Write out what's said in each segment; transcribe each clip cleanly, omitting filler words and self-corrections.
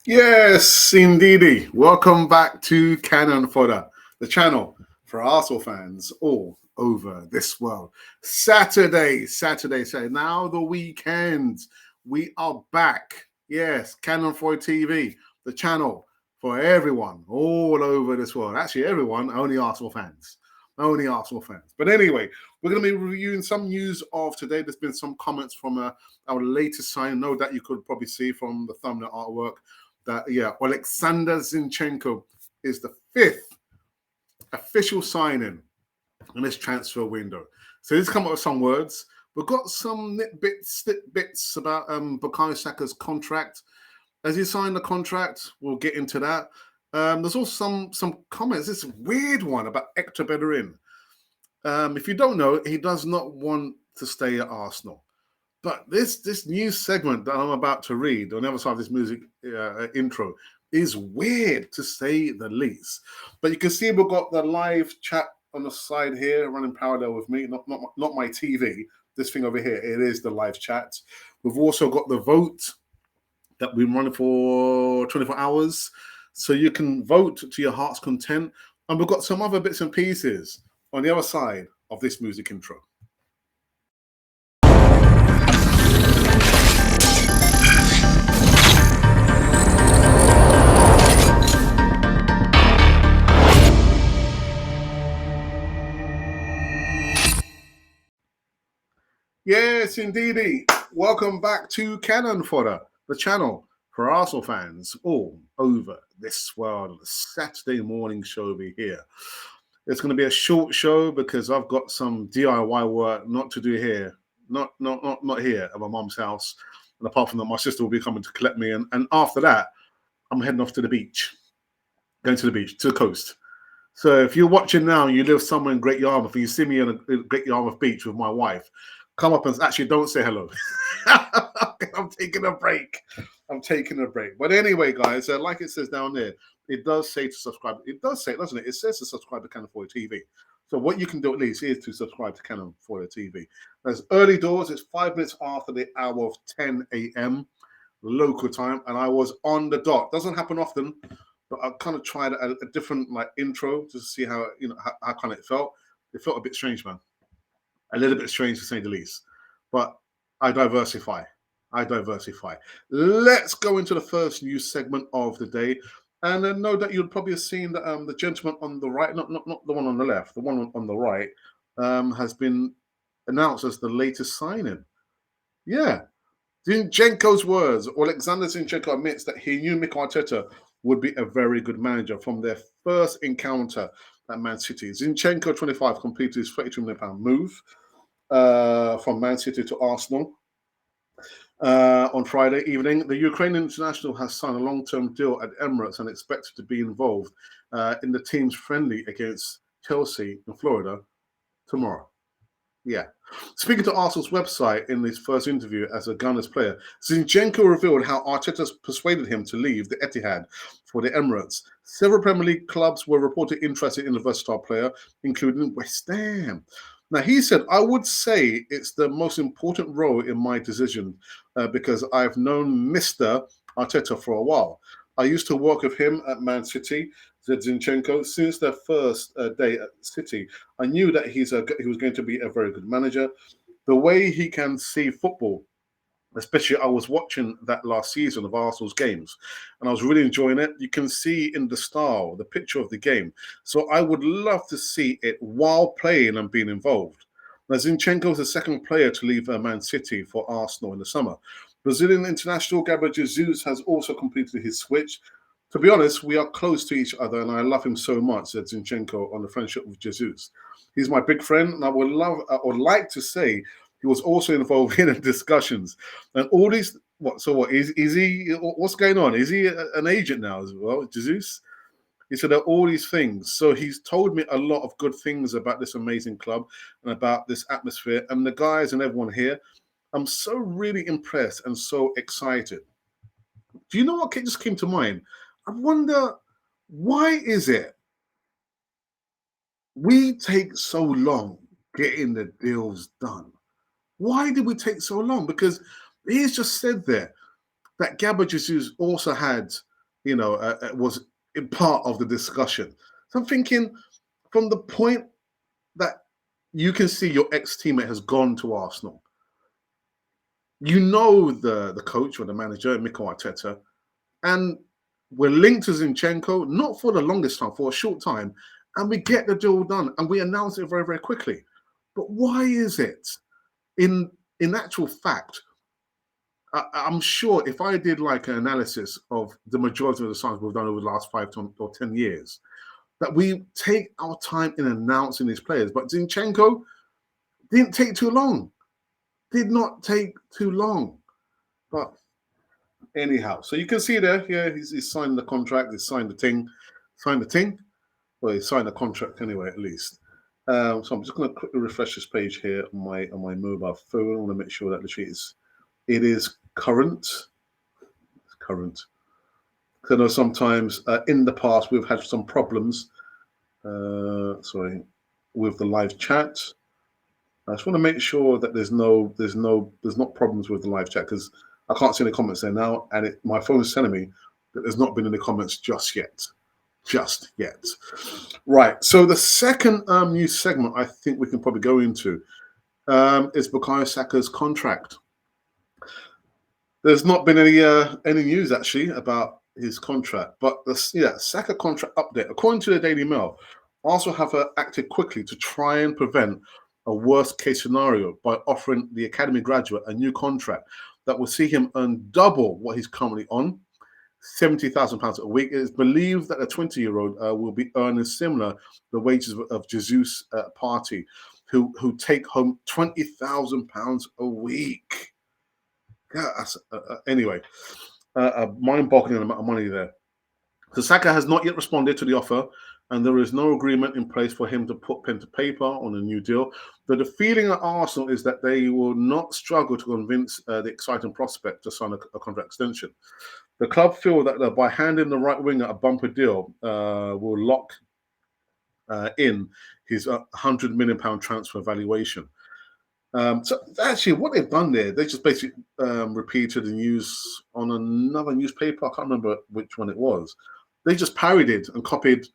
Yes, indeedy. Welcome back to Cannon Fodder, the channel for Arsenal fans all over this world. Saturday. Now the weekend. We are back. Yes, Cannon Fodder TV, the channel for everyone all over this world. Actually, everyone, only Arsenal fans. Only Arsenal fans. But anyway, we're going to be reviewing some news of today. There's been some comments from our latest sign. No doubt you could probably see from the thumbnail artwork that, Oleksandr Zinchenko is the fifth official signing in this transfer window. So he's come up with some words. We've got some bits about Bukayo Saka's contract. As he signed the contract, we'll get into that. There's also some comments. This weird one about Hector Bellerin. If you don't know, he does not want to stay at Arsenal. But this new segment that I'm about to read on the other side of this music intro is weird, to say the least. But you can see we've got the live chat on the side here running parallel with me, not my TV. This thing over here, it is the live chat. We've also got the vote that we've been running for 24 hours. So you can vote to your heart's content. And we've got some other bits and pieces on the other side of this music intro. Yes, indeedy. Welcome back to Cannon Fodder, the channel for Arsenal fans all over this world. The Saturday morning show will be here. It's going to be a short show because I've got some DIY work not to do here, not here at my mum's house. And apart from that, my sister will be coming to collect me. And after that, I'm heading off to the beach, going to the beach, to the coast. So if you're watching now and you live somewhere in Great Yarmouth and you see me on a Great Yarmouth beach with my wife, come up and actually don't say hello. I'm taking a break. But anyway, guys, like it says down there, it does say to subscribe. It does say, doesn't it? It says to subscribe to Cannon Fodder TV. So what you can do at least is to subscribe to Cannon Fodder TV. There's early doors. It's 5 minutes after the hour of 10 a.m. local time, and I was on the dot. Doesn't happen often, but I kind of tried a different intro to see how how kind of it felt. It felt a bit strange, man. A little bit strange to say the least, but I diversify. Let's go into the first news segment of the day, and I know that you'll probably have seen that the gentleman on the right, not the one on the left, the one on the right, has been announced as the latest signing. Yeah, Zinchenko's words. Oleksandr Zinchenko admits that he knew Mikel Arteta would be a very good manager from their first encounter at Man City. Zinchenko, 25, completed his £32 million move from Man City to Arsenal on Friday evening. The Ukrainian international has signed a long-term deal at Emirates and expected to be involved in the team's friendly against Chelsea in Florida tomorrow. Yeah. Speaking to Arsenal's website in his first interview as a Gunners player, Zinchenko revealed how Arteta persuaded him to leave the Etihad for the Emirates. Several Premier League clubs were reported interested in the versatile player, including West Ham. Now, he said, I would say it's the most important role in my decision because I've known Mr. Arteta for a while. I used to work with him at Man City, said Zinchenko. Since their first day at City, I knew that he was going to be a very good manager. The way he can see football, especially I was watching that last season of Arsenal's games, and I was really enjoying it. You can see in the style, the picture of the game. So I would love to see it while playing and being involved. Now, Zinchenko is the second player to leave Man City for Arsenal in the summer. Brazilian international Gabriel Jesus has also completed his switch. To be honest, we are close to each other, and I love him so much, said Zinchenko on the friendship with Jesus. He's my big friend, and I would like to say he was also involved in the discussions. And all these, is he, what's going on? Is he an agent now as well, Jesus? He said there are all these things. So he's told me a lot of good things about this amazing club and about this atmosphere and the guys and everyone here. I'm so really impressed and so excited. Do you know what just came to mind? I wonder, why is it we take so long getting the deals done? Why did we take so long? Because he's just said there that Gabriel Jesus also had, was in part of the discussion. So I'm thinking, from the point that you can see your ex-teammate has gone to Arsenal, you know the coach or the manager, Mikel Arteta, and we're linked to Zinchenko, not for the longest time, for a short time, and we get the deal done and we announce it very, very quickly. But why is it, in actual fact, I'm sure if I did like an analysis of the majority of the signings we've done over the last 5 or 10 years, that we take our time in announcing these players. But Zinchenko didn't take too long. Did not take too long. But anyhow, so you can see there, yeah, he's signed the contract, he's signed the thing. Well, he signed the contract anyway, at least. So I'm just going to quickly refresh this page here on my mobile phone. I want to make sure that the sheet is current. It's current. Because I know sometimes in the past we've had some problems. With the live chat. I just want to make sure that there's not problems with the live chat, because I can't see any comments there now, and my phone is telling me that there's not been any comments just yet. Right. So the second news segment I think we can probably go into is Bukayo Saka's contract. There's not been any news actually about his contract, but Saka contract update. According to the Daily Mail, Arsenal have acted quickly to try and prevent a worst case scenario by offering the academy graduate a new contract that will see him earn double what he's currently on, £70,000 a week. It is believed that the 20-year-old will be earning similar the wages of Jesus Partey, who take home £20,000 a week. Yeah, anyway, mind-boggling amount of money there. So Saka has not yet responded to the offer, and there is no agreement in place for him to put pen to paper on a new deal. But the feeling at Arsenal is that they will not struggle to convince the exciting prospect to sign a contract extension. The club feel that by handing the right winger a bumper deal will lock in his £100 million transfer valuation. So actually, what they've done there, they just basically repeated the news on another newspaper. I can't remember which one it was. They just parodied and copied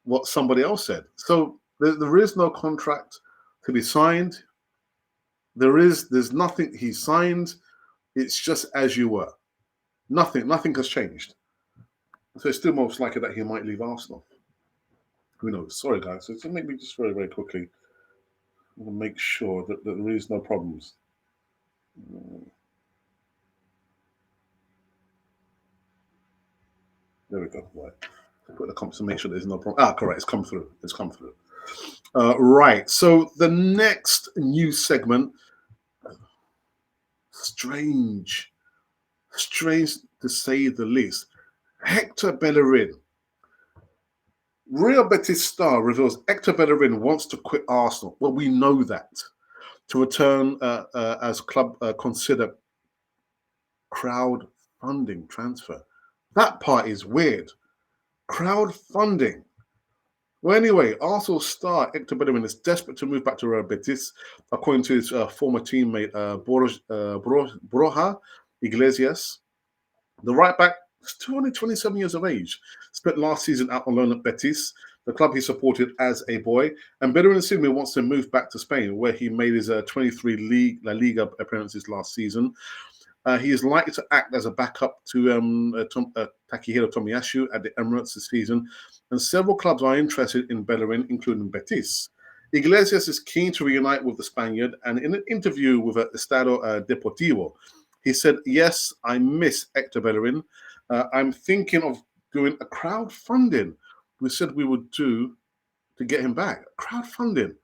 what somebody else said. So there is no contract to be signed. There's nothing he signed. It's just as you were. Nothing has changed. So it's still most likely that he might leave Arsenal. Who knows? Sorry, guys. So just maybe just very, very quickly, we'll make sure that there is no problems. There we go. Right. Put the comments to make sure there's no problem. Correct. It's come through. Right. So the next news segment, strange to say the least. Hector Bellerin. Real Betis star reveals Hector Bellerin wants to quit Arsenal. Well, we know that. To return as club consider crowdfunding transfer. That part is weird. Crowdfunding. Well, anyway, Arsenal star Hector Bellerin is desperate to move back to Real Betis, according to his former teammate Borja Iglesias. The right back is only 27 years of age. Spent last season out on loan at Betis, the club he supported as a boy. And Bellerin Simi wants to move back to Spain, where he made his 23 La Liga appearances last season. He is likely to act as a backup to Takehiro Tomiyasu at the Emirates this season, and several clubs are interested in Bellerin, including Betis. Iglesias is keen to reunite with the Spaniard, and in an interview with Estado Deportivo, he said, "Yes, I miss Hector Bellerin. I'm thinking of doing a crowdfunding we said we would do to get him back. Crowdfunding.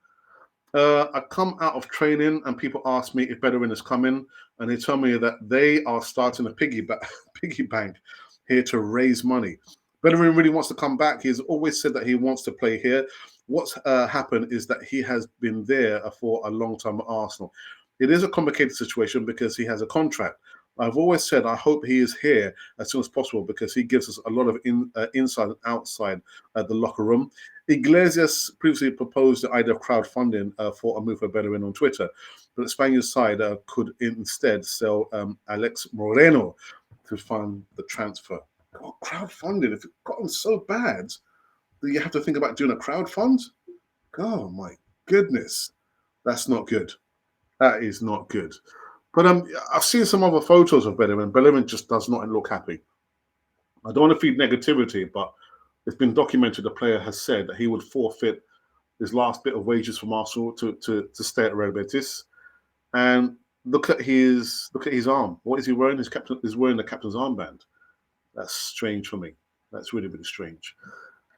I come out of training and people ask me if Bellerin is coming, and they tell me that they are starting a piggy bank here to raise money. Bellerin really wants to come back. He's always said that he wants to play here. What's happened is that he has been there for a long time at Arsenal. It is a complicated situation because he has a contract. I've always said I hope he is here as soon as possible because he gives us a lot of inside and outside the locker room. Iglesias previously proposed the idea of crowdfunding for a move for Bellerin on Twitter, but the Spanish side could instead sell Alex Moreno to fund the transfer. God, crowdfunding, if it's gotten so bad that you have to think about doing a crowdfund? Oh my goodness, that's not good. That is not good. But I've seen some other photos of Bellerin. Bellerin just does not look happy. I don't want to feed negativity, but it's been documented the player has said that he would forfeit his last bit of wages from Arsenal to stay at Real Betis. And look at his arm. What is he wearing? He's wearing the captain's armband. That's strange for me. That's really, really strange.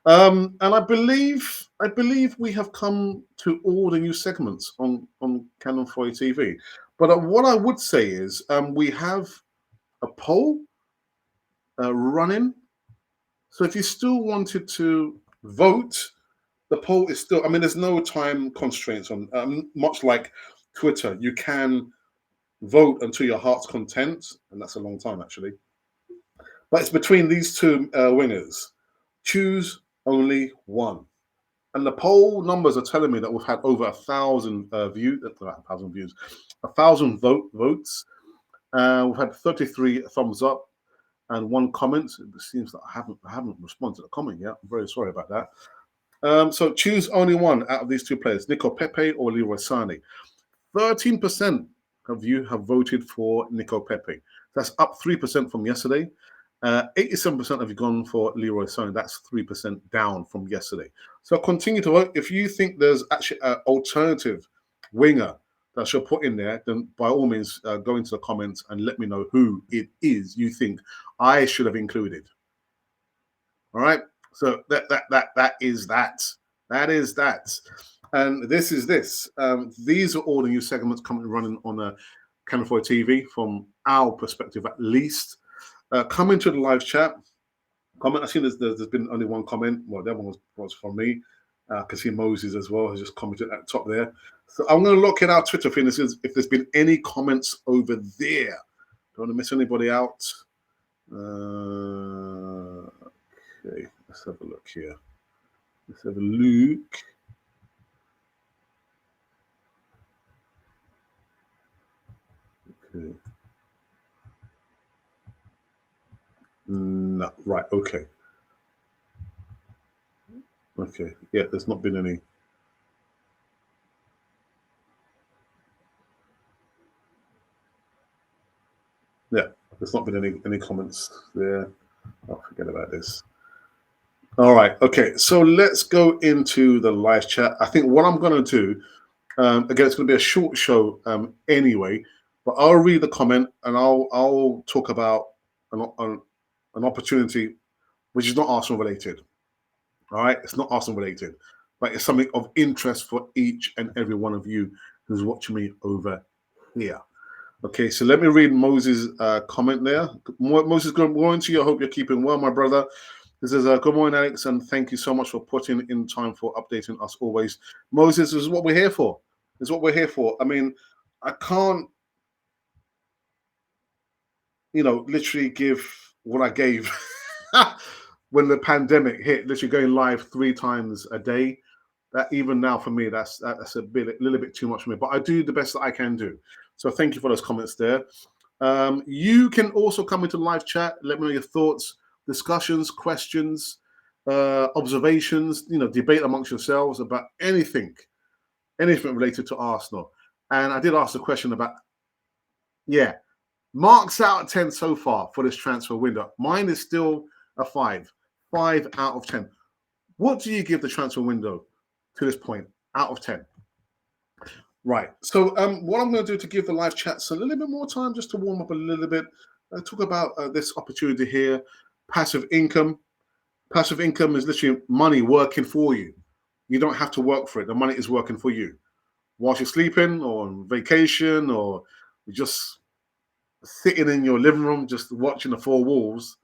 And I believe we have come to all the new segments on Canon 4 TV. But what I would say is we have a poll running. So if you still wanted to vote, the poll is still. I mean, there's no time constraints on. Much like Twitter, you can vote until your heart's content, and that's a long time actually. But it's between these two winners. Choose only one. And the poll numbers are telling me that we've had over 1,000 views, 1,000 views, 1,000 votes. We've had 33 thumbs up and one comment. It seems that I haven't responded to the comment yet. I'm very sorry about that. So choose only one out of these two players, Nico Pepe or Leroy Sané. 13% of you have voted for Nico Pepe. That's up 3% from yesterday. 87% have gone for Leroy Sané. That's 3% down from yesterday. So continue to vote. If you think there's actually an alternative winger that I should put in there, then by all means go into the comments and let me know who it is you think I should have included. All right. So that is that. That is that. And this is this. These are all the new segments coming running on Canon 4 TV from our perspective, at least. Come into the live chat. Comment. I see there's been only one comment. Well, that one was from me. I can see Moses as well has just commented at the top there. So I'm going to look at our Twitter feed. This is if there's been any comments over there. Don't want to miss anybody out. Okay, let's have a look here. Let's have a look. Okay. No, right, okay. Okay, yeah, there's not been any. Yeah, there's not been any comments there. I'll forget about this. All right, okay, so let's go into the live chat. I think what I'm going to do, again, it's going to be a short show anyway, but I'll read the comment and I'll talk about an opportunity which is not Arsenal related. All right, it's not Arsenal related, but it's something of interest for each and every one of you who's watching me over here. Okay, so let me read Moses' comment there. Moses, good morning to you. I hope you're keeping well, my brother. This is good morning, Alex, and thank you so much for putting in time for updating us always. Moses, this is what we're here for. This is what we're here for. I mean, I can't, literally give what I gave when the pandemic hit, literally going live 3 times a day. That even now for me, that's a little bit too much for me. But I do the best that I can do. So thank you for those comments there. You can also come into live chat. Let me know your thoughts, discussions, questions, observations. Debate amongst yourselves about anything related to Arsenal. And I did ask a question about, marks out of 10 so far for this transfer window. Mine is still a 5 out of 10. What do you give the transfer window to this point out of 10? Right. So what I'm going to do to give the live chats a little bit more time, just to warm up a little bit, talk about this opportunity here, passive income. Passive income is literally money working for you. You don't have to work for it. The money is working for you. Whilst you're sleeping or on vacation or just sitting in your living room, just watching the 4 walls,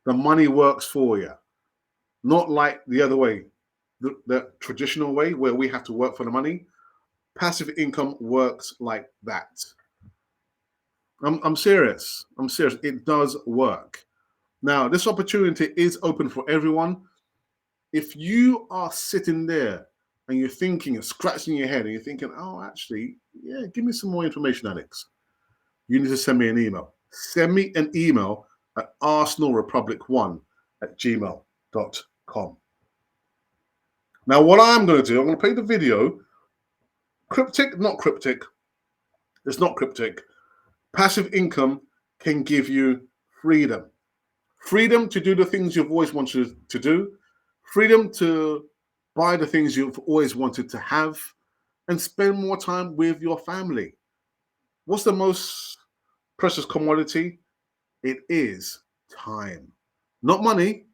The money works for you, not like the other way, the traditional way where we have to work for the money. Passive income works like that. I'm serious. I'm serious. It does work. Now, this opportunity is open for everyone. If you are sitting there and you're thinking and scratching your head and you're thinking, oh, actually, yeah, give me some more information, Alex, you need to send me an email. Send me an email at arsenalrepublic1@gmail.com. Now, what I'm going to do, I'm going to play the video. Cryptic, not cryptic. It's not cryptic. Passive income can give you freedom. Freedom to do the things you've always wanted to do. Freedom to buy the things you've always wanted to have and spend more time with your family. What's the most precious commodity? It is time. Not money.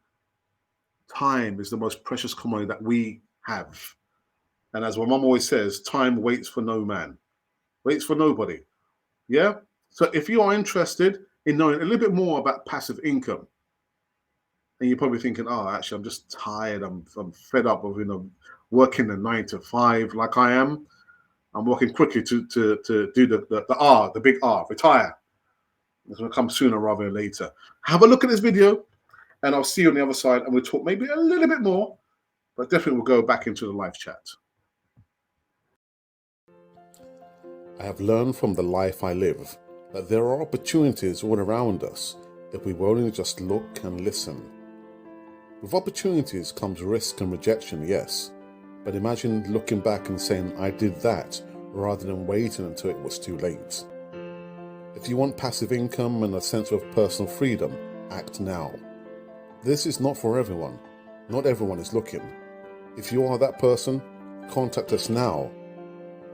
Time is the most precious commodity that we have. And as my mum always says, time waits for no man, waits for nobody. Yeah? So if you are interested in knowing a little bit more about passive income, and you're probably thinking, oh, actually, I'm just tired. I'm fed up of working the 9 to 5 like I am. I'm working quickly to do the big R, retire. It's going to come sooner rather than later. Have a look at this video, and I'll see you on the other side, and we'll talk maybe a little bit more, but definitely we'll go back into the live chat. I have learned from the life I live that there are opportunities all around us if we will only just look and listen. With opportunities comes risk and rejection, yes, but imagine looking back and saying, I did that, rather than waiting until it was too late. If you want passive income and a sense of personal freedom, act now. This is not for everyone. Not everyone is looking. If you are that person, contact us now.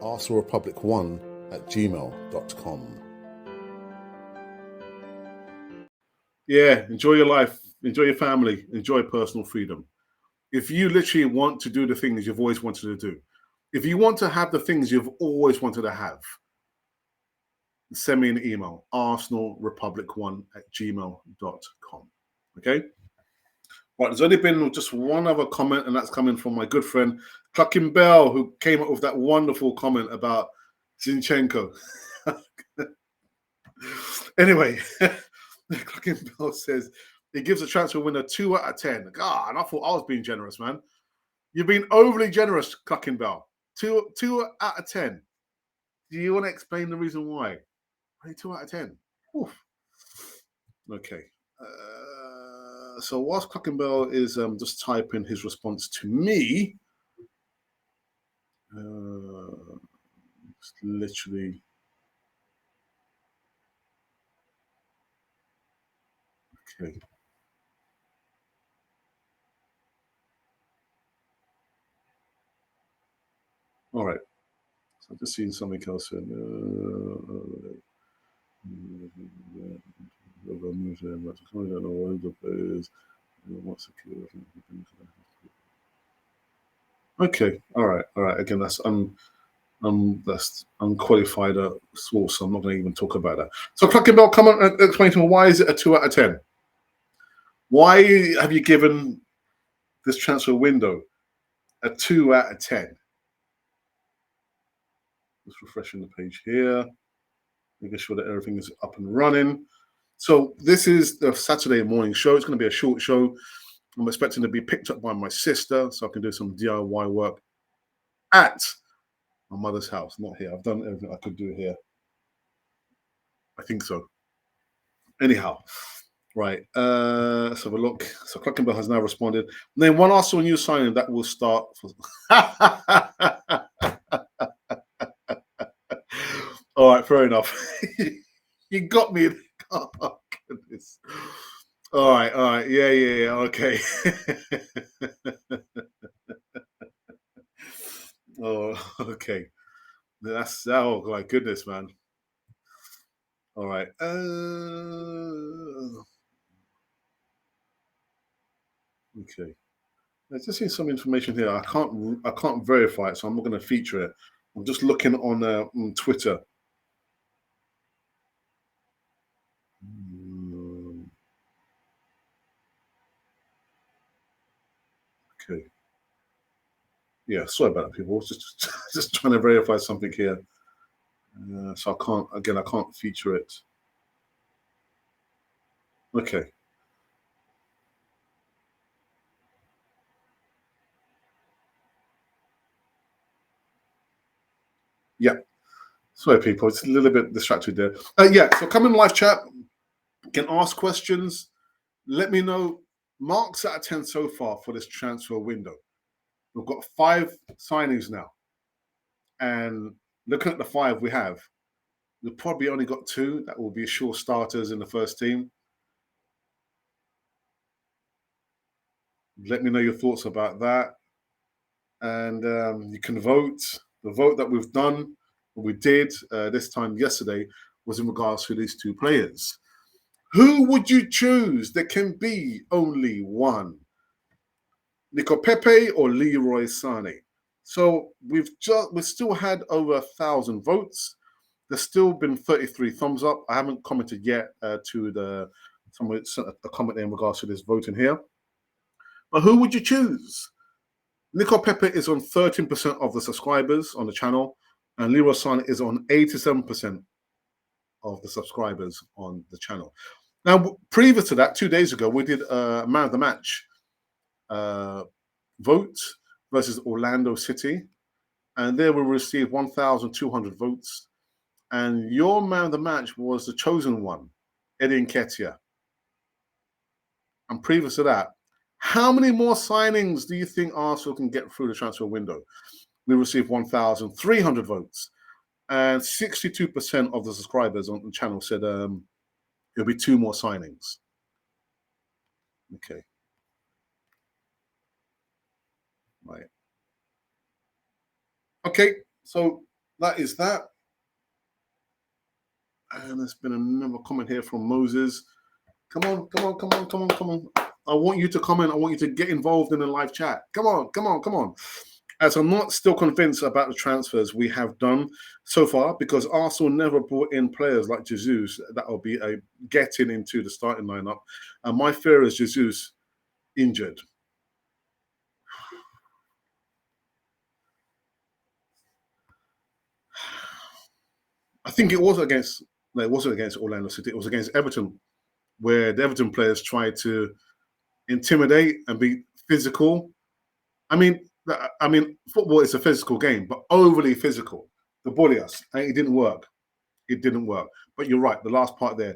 arsenalrepublic1@gmail.com. Yeah, enjoy your life, enjoy your family, enjoy personal freedom. If you literally want to do the things you've always wanted to do, if you want to have the things you've always wanted to have, send me an email, arsenalrepublic1@gmail.com. Okay? Right, there's only been just one other comment, and that's coming from my good friend Clucking Bell, who came up with that wonderful comment about Zinchenko. Anyway, Clucking Bell says he gives a transfer winner 2 out of 10. God, and I thought I was being generous, man. You've been overly generous, Clucking Bell. 2 out of 10. Do you want to explain the reason why? Only 2 out of 10. Oof. Okay. So whilst Clucking Bell is just typing his response to me, just literally. Okay. All right. So I've just seen something else. Okay. All right. All right. Again, that's unqualified source. So I'm not going to even talk about that. So Clucking Bell, come on and explain to me, why is it a 2 out of 10? Why have you given this transfer window a 2 out of 10? Just refreshing the page here, making sure that everything is up and running. So this is the Saturday morning show. It's going to be a short show. I'm expecting to be picked up by my sister so I can do some DIY work at my mother's house, not here. I've done everything I could do here. I think so. Anyhow, right. Let's have a look. So Cluckenbell has now responded. Name one Arsenal new signing that will start. All right, fair enough. You got me. Oh, goodness. All right. Yeah. Okay. Oh, okay. That's, oh my goodness, man. All right. Okay. There's just seen some information here. I can't verify it, so I'm not going to feature it. I'm just looking on Twitter. Okay. Yeah, sorry about that, people. Just trying to verify something here. So I can't feature it. Okay. Yeah. Sorry, people. It's a little bit distracted there. Yeah. So come in live chat. Can ask questions. Let me know. Marks out of 10 so far for this transfer window. We've got 5 signings now. And looking at the 5 we have, we've probably only got 2 that will be sure starters in the first team. Let me know your thoughts about that. And you can vote. The vote that we've done, we did this time yesterday, was in regards to these 2 players. Who would you choose? There can be only one. Nico Pepe or Leroy Sané. So we've still had over 1,000 votes. There's still been 33 thumbs up. I haven't commented yet to someone sent a comment in regards to this voting here. But who would you choose? Nico Pepe is on 13% of the subscribers on the channel, and Leroy Sané is on 87% of the subscribers on the channel. Now, previous to that, 2 days ago, we did a man of the match vote versus Orlando City, and there we received 1,200 votes. And your man of the match was the chosen one, Eddie Nketiah. And previous to that, how many more signings do you think Arsenal can get through the transfer window? We received 1,300 votes, and 62% of the subscribers on the channel said it'll be 2 more signings. Okay. Right. Okay, so that is that. And there's been another comment here from Moses. Come on, come on, come on, come on, come on. I want you to comment. I want you to get involved in the live chat. Come on, come on, come on. As I'm not still convinced about the transfers we have done so far, because Arsenal never brought in players like Jesus that will be getting into the starting lineup. And my fear is Jesus injured. I think it wasn't against Orlando City. It was against Everton, where the Everton players tried to intimidate and be physical. I mean, football is a physical game, but overly physical. The bully us, and it didn't work. It didn't work. But you're right. The last part there,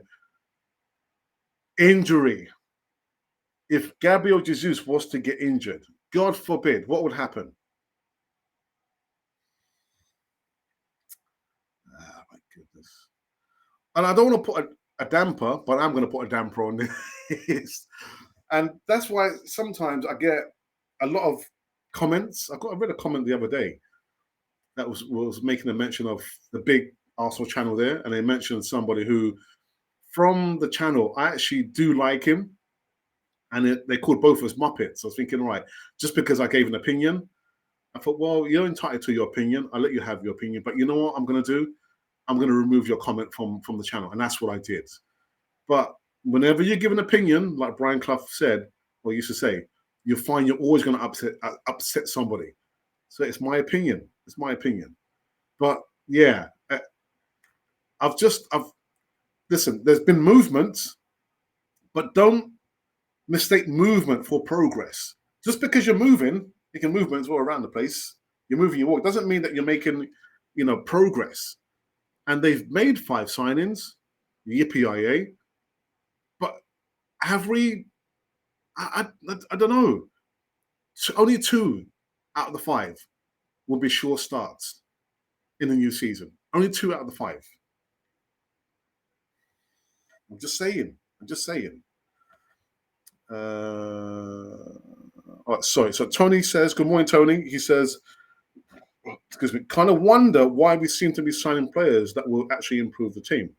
injury. If Gabriel Jesus was to get injured, God forbid, what would happen? Oh my goodness. And I don't want to put a damper, but I'm going to put a damper on this. And that's why sometimes I get a lot of comments. I read a comment the other day that was making a mention of the big Arsenal channel there, and they mentioned somebody who, from the channel, I actually do like him, and they called both of us Muppets. I was thinking, right, just because I gave an opinion, I thought, well, you're entitled to your opinion. I'll let you have your opinion, but you know what I'm going to do? I'm going to remove your comment from the channel, and that's what I did. But whenever you give an opinion, like Brian Clough said, or used to say, you find you're always going to upset somebody. So it's my opinion. It's my opinion. But yeah, I've listen. There's been movements, but don't mistake movement for progress. Just because you're moving, you can movements all around the place. You're moving your walk doesn't mean that you're making, progress. And they've made 5 signings, yippee but have we? I don't know. Only 2 out of the 5 will be sure starts in the new season. Only 2 out of the 5. I'm just saying. I'm just saying. Sorry. So Tony says, good morning, Tony. He says, excuse me, kind of wonder why we seem to be signing players that will actually improve the team.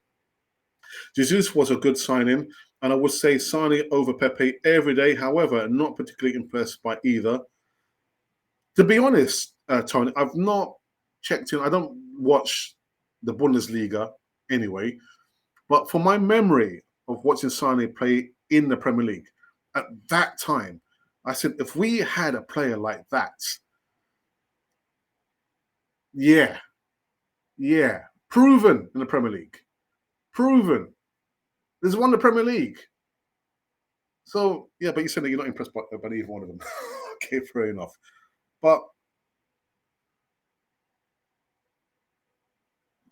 Jesus was a good signing, and I would say Sané over Pepe every day. However, not particularly impressed by either. To be honest, Tony, I've not checked in. I don't watch the Bundesliga anyway, but from my memory of watching Sané play in the Premier League, at that time, I said, if we had a player like that, yeah, yeah, proven in the Premier League, proven. There's won the Premier League. So yeah, but you said that you're not impressed by either one of them. Okay, fair enough. But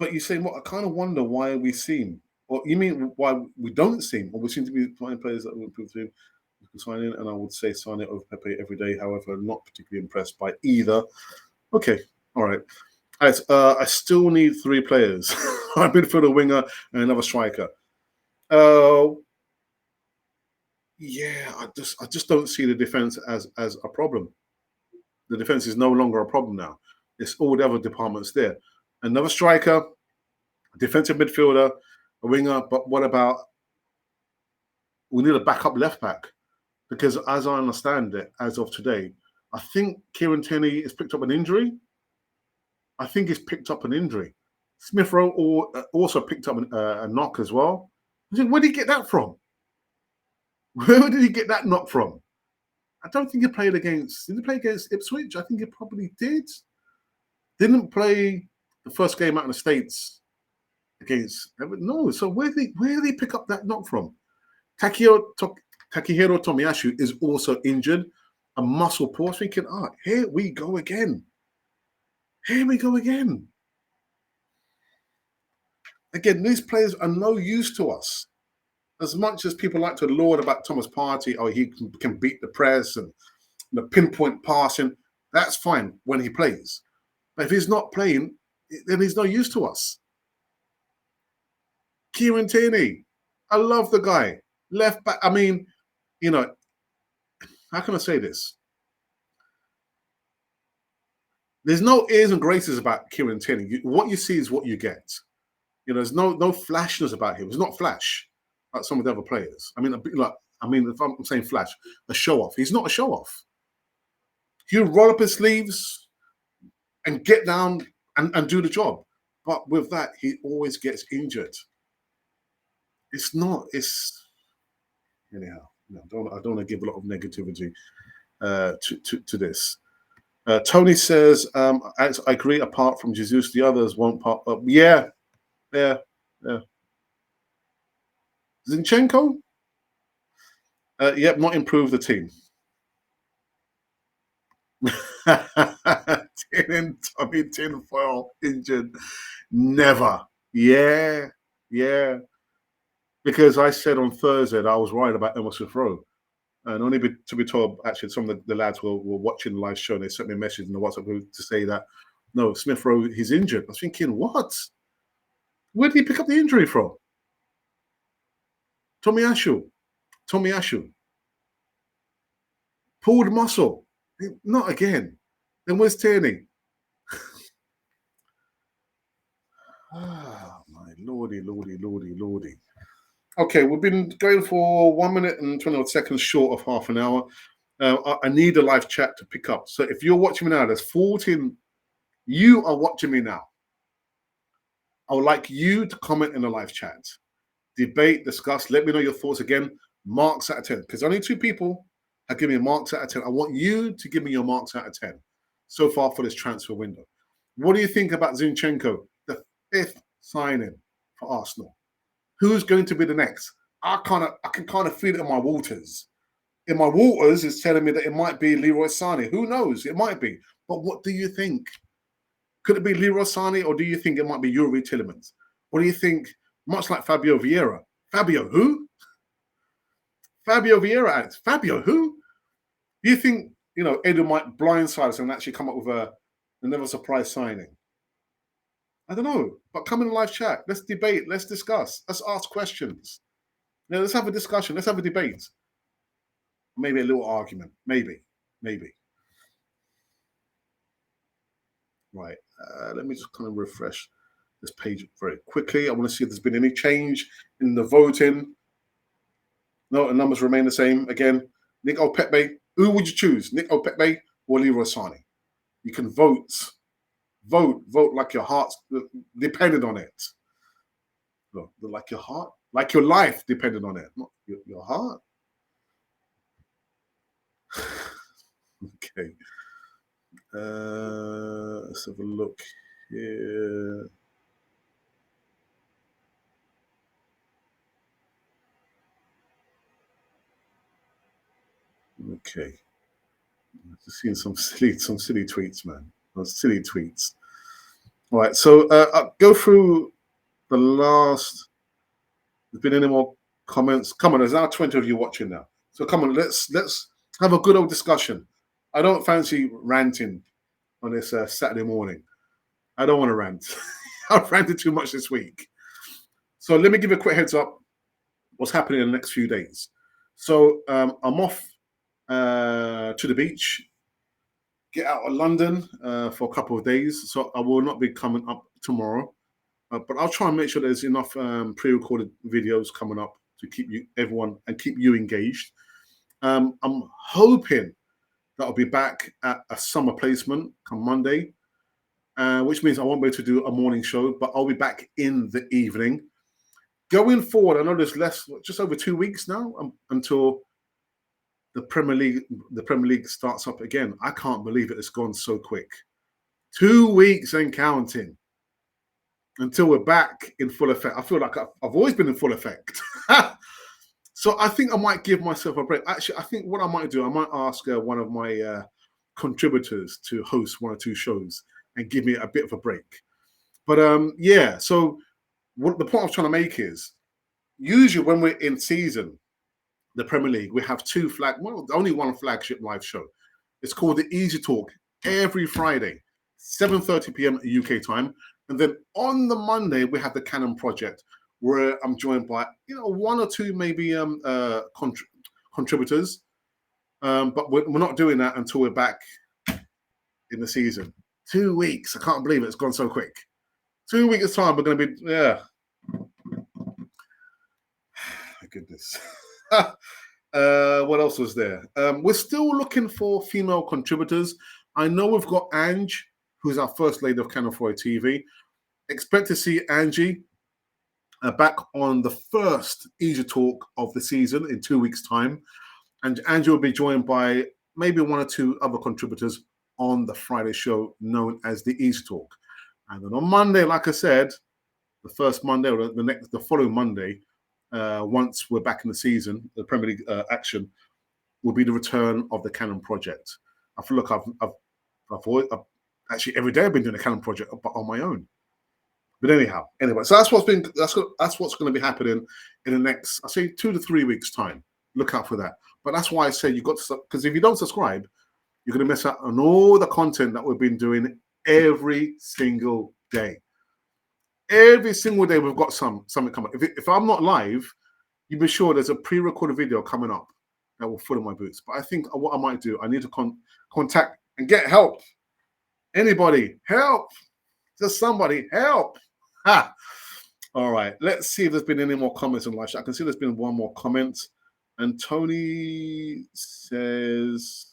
you're saying what? I kind of wonder why we seem, or you mean why we don't seem, or we seem to be finding players that will improve to sign in, and I would say sign it over Pepe every day. However, I'm not particularly impressed by either. Okay, all right. I still need three players. I midfielder, winger, and another striker. Uh, yeah, I just don't see the defense as a problem. The defense is no longer a problem now. It's all the other departments there. Another striker, defensive midfielder, a winger. But what about we need a backup left back? Because as I understand it, as of today, I think Kieran Tierney has picked up an injury. I think he's picked up an injury. Smith Rowe also picked up a knock as well. I said, where did he get that from? Where did he get that knock from? I don't think he played against. Did he play against Ipswich? I think he probably did. Didn't play the first game out in the States against. No. So where did he pick up that knock from? Takehiro Tomiyasu is also injured. A muscle pull. Thinking, here we go again. Here we go again. Again, these players are no use to us. As much as people like to laud about Thomas Partey, he can beat the press and the pinpoint passing, that's fine when he plays. But if he's not playing, then he's no use to us. Kieran Tierney, I love the guy. Left back, I mean, how can I say this? There's no airs and graces about Kieran Tierney. What you see is what you get. There's no flashness about him. He's not flash like some of the other players. I mean, if I'm saying flash, a show off. He's not a show off. He'll roll up his sleeves and get down and do the job. But with that, he always gets injured. Anyhow. I don't want to give a lot of negativity to this. Tony says, I agree. Apart from Jesus, the others won't pop up. Yeah. Zinchenko? Yep, not improve the team. Tommy Tinfoil injured. Never. Yeah. Because I said on Thursday that I was worried about Emerson Rowe. And only to be told, actually, some of the lads were watching the live show and they sent me a message in the WhatsApp group to say that, no, Smith Rowe, he's injured. I was thinking, what? Where did he pick up the injury from? Tomiyasu. Pulled muscle. Not again. Then where's Tierney? My lordy. Okay, we've been going for 1 minute and 20 seconds short of half an hour. I need a live chat to pick up. So if you're watching me now, there's 14. You are watching me now. I would like you to comment in the live chat. Debate, discuss. Let me know your thoughts again. Marks out of 10. Because only 2 people have given me marks out of 10. I want you to give me your marks out of 10 so far for this transfer window. What do you think about Zinchenko, the 5th signing for Arsenal? Who's going to be the next? I can kind of feel it in my waters. In my waters, it's telling me that it might be Leroy Sané. Who knows? It might be. But what do you think? Could it be Leroy Sané, or do you think it might be Yuri Tillemans? Or do you think, much like Fabio Vieira? Fabio who? Fabio Vieira, Alex. Fabio who? Do you think, Edu might blindside us and actually come up with another surprise signing? I don't know. But come in the live chat. Let's debate. Let's discuss. Let's ask questions. Let's have a discussion. Let's have a debate. Maybe a little argument. Maybe. Right. Let me just kind of refresh this page very quickly. I want to see if there's been any change in the voting. No, the numbers remain the same. Again, Nick Pepe. Who would you choose? Nick Pepe or Leroy Sané? You can vote. Vote like your heart's depended on it. Look, like your heart, like your life depended on it. Not your heart. Okay. Let's have a look here. Okay. Just seeing some silly tweets, man. Those silly tweets. All right. So I'll go through the last. There's been any more comments? Come on, there's now 20 of you watching now. So come on, let's have a good old discussion. I don't fancy ranting on this Saturday morning. I don't want to rant. I've ranted too much this week. So let me give you a quick heads up what's happening in the next few days. So I'm off to the beach, get out of London for a couple of days. So I will not be coming up tomorrow, but I'll try and make sure there's enough pre-recorded videos coming up to keep you everyone and keep you engaged. I'm hoping that I'll be back at a summer placement come Monday, which means I won't be able to do a morning show, but I'll be back in the evening. Going forward, I know there's just over 2 weeks now until the Premier League starts up again. I can't believe it. It's gone so quick. 2 weeks and counting until we're back in full effect. I feel like I've always been in full effect. So I think I might give myself a break. Actually, I think what I might do, I might ask one of my contributors to host one or two shows and give me a bit of a break. But yeah, so what the point I was trying to make is usually when we're in season, the Premier League, we have only one flagship live show. It's called the Easy Talk every Friday, 7:30 p.m. UK time. And then on the Monday, we have the Canon Project, where I'm joined by one or two maybe contributors. But we're not doing that until we're back in the season. 2 weeks. I can't believe it. It's gone so quick. 2 weeks time, we're going to be my goodness. What else was there? We're still looking for female contributors. I know we've got Ange, who's our first lady of Canon 4 TV. Expect to see Angie back on the first Easy Talk of the season in 2 weeks' time. And Angie will be joined by maybe one or two other contributors on the Friday show known as the Easy Talk. And then on Monday, like I said, the first Monday or the following Monday, once we're back in the season, the Premier League action will be the return of the Canon Project. I feel like I've actually every day I've been doing the Canon Project, but on my own. But anyway, so that's what's going to be happening in the next, I say 2 to 3 weeks time. Look out for that. But that's why I say you got to, because if you don't subscribe, you're going to miss out on all the content that we've been doing every single day. Every single day we've got something coming. If I'm not live, you be sure there's a pre-recorded video coming up that will fill in my boots. But I think what I might do, I need to contact and get help. Anybody, help! Just somebody, help! Ha! All right, let's see if there's been any more comments in live chat. I can see there's been one more comment. And Tony says,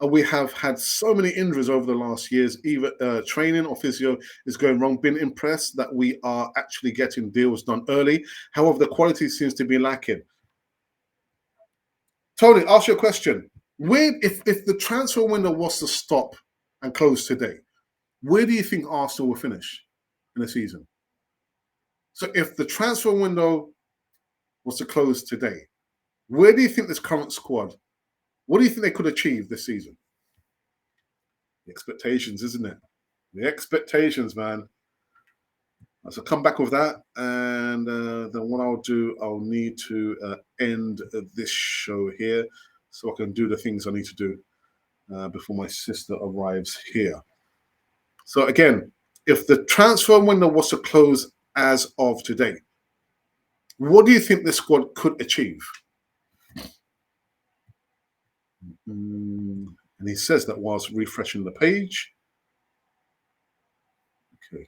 we have had so many injuries over the last years. Either training or physio is going wrong. Been impressed that we are actually getting deals done early. However, the quality seems to be lacking. Tony, ask you a question. If the transfer window was to stop and close today, where do you think Arsenal will finish in the season? So if the transfer window was to close today, where do you think this current squad, what do you think they could achieve this season? The expectations, isn't it? The expectations, man. So come back with that, and then what I'll do, I'll need to end this show here so I can do the things I need to do before my sister arrives here. So again, if the transfer window was to close as of today, what do you think this squad could achieve? And he says that whilst refreshing the page. Okay.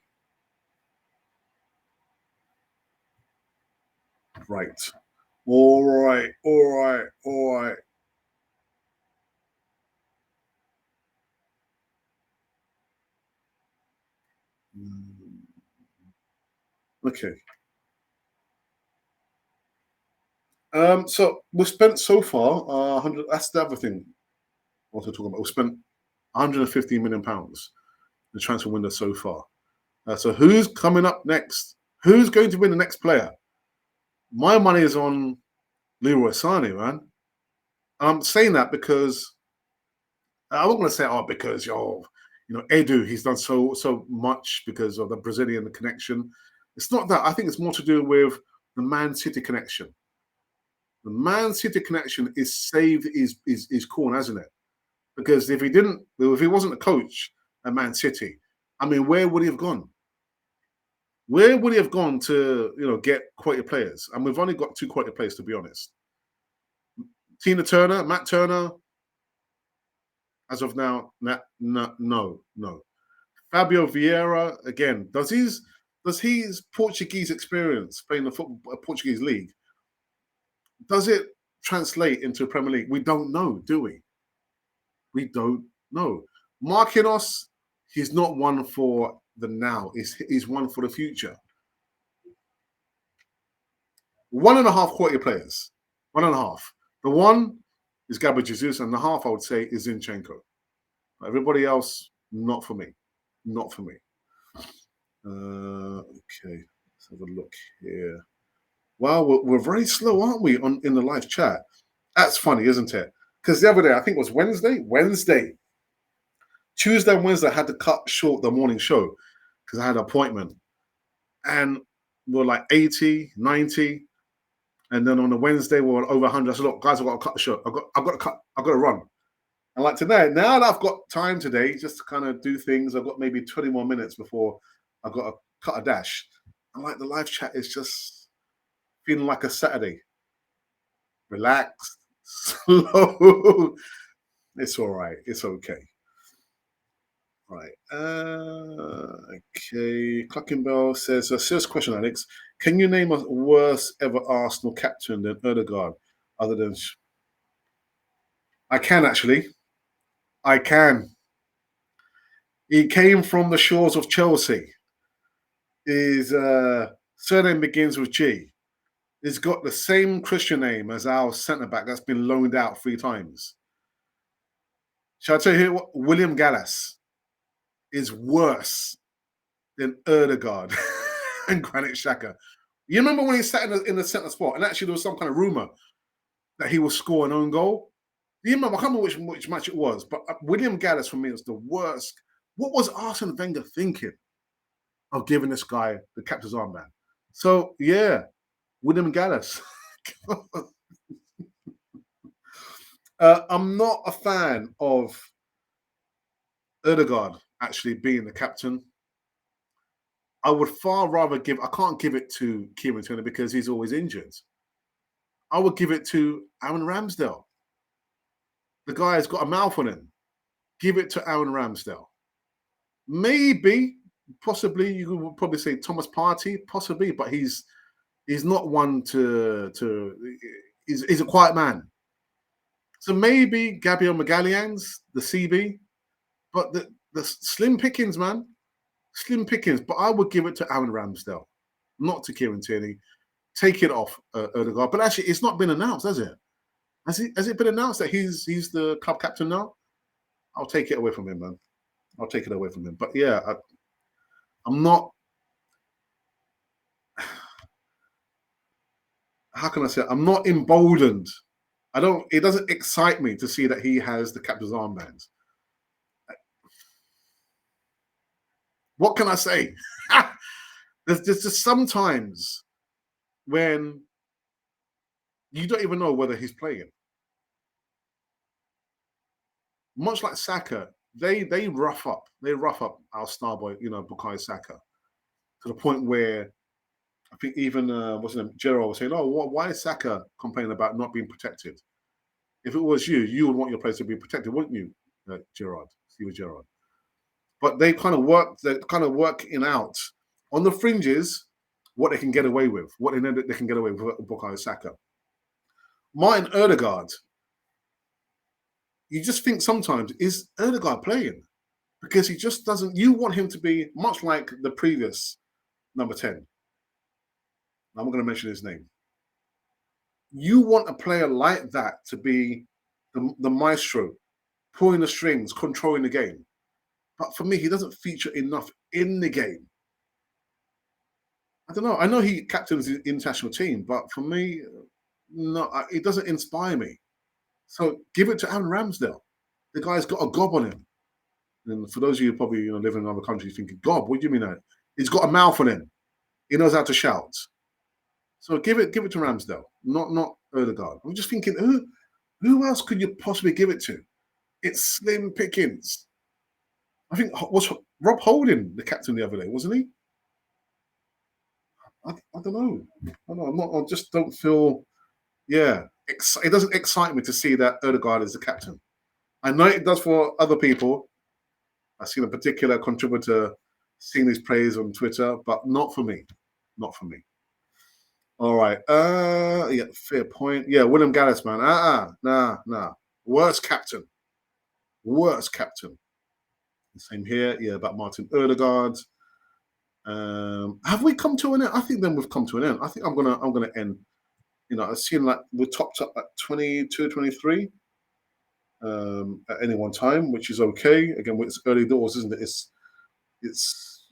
Right. All right. All right. All right. Okay. So we've spent so far 100. That's the other thing I want to talk about. We've spent 115 million pounds in the transfer window so far. So who's coming up next? Who's going to be the next player? My money is on Leroy Sané, man. I'm saying that because I'm not going to say, oh, because Edu, he's done so much because of the Brazilian connection. It's not that. I think it's more to do with the Man City connection. The Man City connection is saved his corn, hasn't it? Because if he wasn't a coach at Man City, I mean, where would he have gone? Where would he have gone to, get quality players? And we've only got two quality players, to be honest. Tina Turner, Matt Turner, as of now, no. Fabio Vieira, again, does his Portuguese experience playing the Portuguese league, does it translate into Premier League? We don't know, do we? We don't know. Marquinhos, he's not one for the now. He's one for the future. 1.5 quality players. 1.5. The one is Gabriel Jesus, and the half I would say is Zinchenko. Everybody else, not for me. Not for me. Okay, let's have a look here. Wow, we're very slow, aren't we, in the live chat? That's funny, isn't it? Because the other day, I think it was Wednesday, Tuesday and Wednesday, I had to cut short the morning show because I had an appointment. And we're like 80, 90. And then on the Wednesday, we're over 100. I said, look, guys, I've got to cut the show. I've got to run. And like today, now that I've got time today just to kind of do things, I've got maybe 20 more minutes before I've got to cut a dash. And like the live chat is just feeling like a Saturday. Relaxed, slow. It's all right. It's okay. Right. Okay. Clucking Bell says, a serious question, Alex. Can you name a worst ever Arsenal captain than Odegaard? Other than... I can, actually. I can. He came from the shores of Chelsea. His surname begins with G. He's got the same Christian name as our centre-back that's been loaned out 3 times. Shall I tell you what? William Gallas is worse than Odegaard and Granit Xhaka. You remember when he sat in the centre spot, and actually there was some kind of rumour that he will score an own goal? Do you remember? I can't remember which match it was, but William Gallas for me was the worst. What was Arsene Wenger thinking of giving this guy the captain's armband? So, yeah, William Gallas. I'm not a fan of Odegaard actually being the captain. I would far rather I can't give it to Kieran Turner because he's always injured. I would give it to Aaron Ramsdale. The guy has got a mouth on him. Give it to Aaron Ramsdale. Maybe, possibly, you could probably say Thomas Partey, possibly, but he's not one to he's a quiet man. So maybe Gabriel Magalhães, the CB, but the slim pickings, man. Slim pickings, but I would give it to Aaron Ramsdale, not to Kieran Tierney. Take it off Odegaard. But actually, it's not been announced, has it? Has it been announced that he's the club captain now? I'll take it away from him, man. I'll take it away from him. But yeah, I'm not. How can I say it? I'm not emboldened. It doesn't excite me to see that he has the captain's armbands. What can I say? There's just sometimes when you don't even know whether he's playing. Much like Saka, they rough up our star boy, Bukayo Saka, to the point where I think even what's his name, Gerald was saying, "Oh, why is Saka complaining about not being protected? If it was you would want your players to be protected, wouldn't you, Gerard? Steve Gerard." But they're kind of working out on the fringes what they can get away with, what they know that they can get away with Bukayo Saka. Martin Odegaard, you just think sometimes, is Odegaard playing? Because he just doesn't. You want him to be much like the previous number 10. I'm not going to mention his name. You want a player like that to be the maestro, pulling the strings, controlling the game. But for me, he doesn't feature enough in the game. I don't know. I know he captains the international team, but for me, no, it doesn't inspire me. So give it to Aaron Ramsdale. The guy's got a gob on him. And for those of you who probably living in other countries thinking, "Gob, what do you mean that?" He's got a mouth on him. He knows how to shout. So give it to Ramsdale, not Odegaard. I'm just thinking, who else could you possibly give it to? It's slim pickings. I think was Rob Holding the captain the other day, wasn't he? I don't know. I don't know. I just don't feel. Yeah, it doesn't excite me to see that Odegaard is the captain. I know it does for other people. I've seen a particular contributor seeing these praise on Twitter, but not for me. Not for me. All right. Yeah, fair point. Yeah, William Gallis, man. Nah. Worst captain. Worst captain. Same here. Yeah, about Martin Odegaard. Have we come to an end? I think then we've come to an end. I think I'm gonna end. I've seen like we're topped up at 22, 23 at any one time, which is okay. Again, it's early doors, isn't it? It's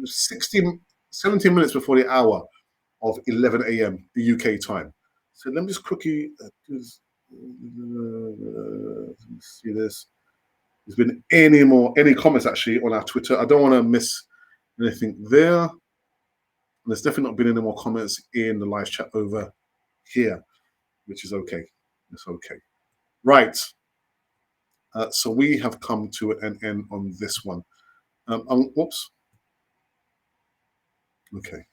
16, 17 minutes before the hour of 11 a.m. the UK time. So let me just quickly see this. There's been any comments actually on our Twitter. I don't want to miss anything there. And there's definitely not been any more comments in the live chat over here, which is okay. It's okay. Right. So we have come to an end on this one. Whoops. Okay.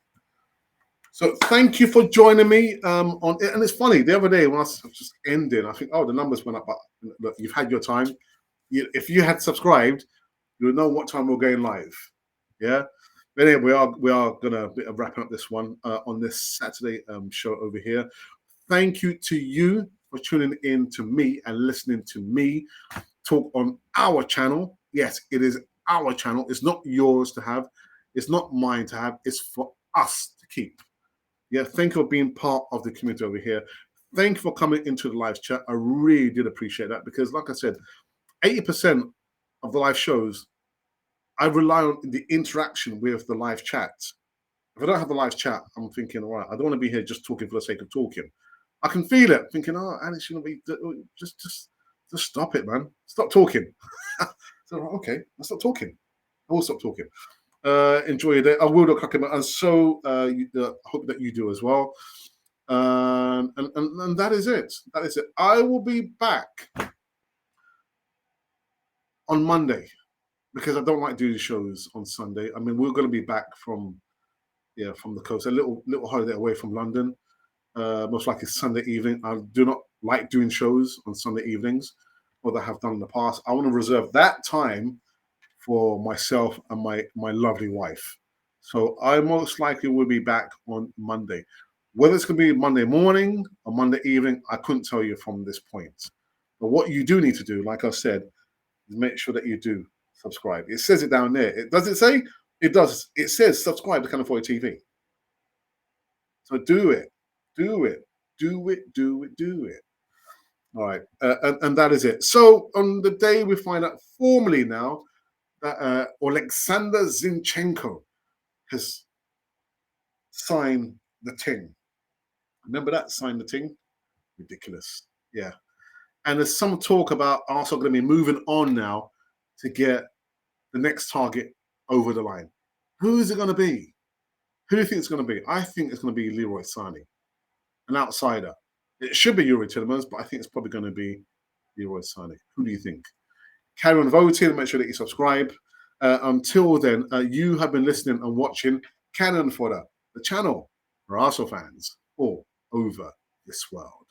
So thank you for joining me on it. And it's funny, the other day when I was just ending, I think, the numbers went up, but look, you've had your time. If you had subscribed, you would know what time we're going live. Yeah. But anyway, we are gonna wrap up this one on this Saturday show over here. Thank you to you for tuning in to me and listening to me talk on our channel. Yes, it is our channel. It's not yours to have. It's not mine to have. It's for us to keep. Yeah, thank you for being part of the community over here. Thank you for coming into the live chat. I really did appreciate that because, like I said, 80% of the live shows, I rely on the interaction with the live chat. If I don't have the live chat, I'm thinking, all right, I don't want to be here just talking for the sake of talking. I can feel it, thinking, and it shouldn't be. Just stop it, man. Stop talking. So, okay, I'll stop talking. I will stop talking. Enjoy your day. I will do cooking, and so hope that you do as well. And that is it. That is it. I will be back on Monday because I don't like doing shows on Sunday. I mean, we're going to be back from the coast, a little holiday away from London. Most likely Sunday evening. I do not like doing shows on Sunday evenings, what I have done in the past. I want to reserve that time for myself and my lovely wife. So I most likely will be back on Monday. Whether it's going to be Monday morning or Monday evening, I couldn't tell you from this point. But what you do need to do, like I said, is make sure that you do subscribe. It says it down there. Does it say? It does. It says subscribe to Cannon 40 TV. So do it. Do it. Do it. Do it. Do it. All right. And that is it. So on the day we find out formally now that Oleksandr Zinchenko has signed the ting. Remember that? Signed the ting? Ridiculous. Yeah. And there's some talk about Arsenal going to be moving on now to get the next target over the line. Who is it going to be? Who do you think it's going to be? I think it's going to be Leroy Sané, an outsider. It should be Yuri Tillemans, but I think it's probably going to be Leroy Sané. Who do you think? Carry on voting and make sure that you subscribe. Until then, you have been listening and watching Cannon Fodder, the channel for Arsenal fans all over this world.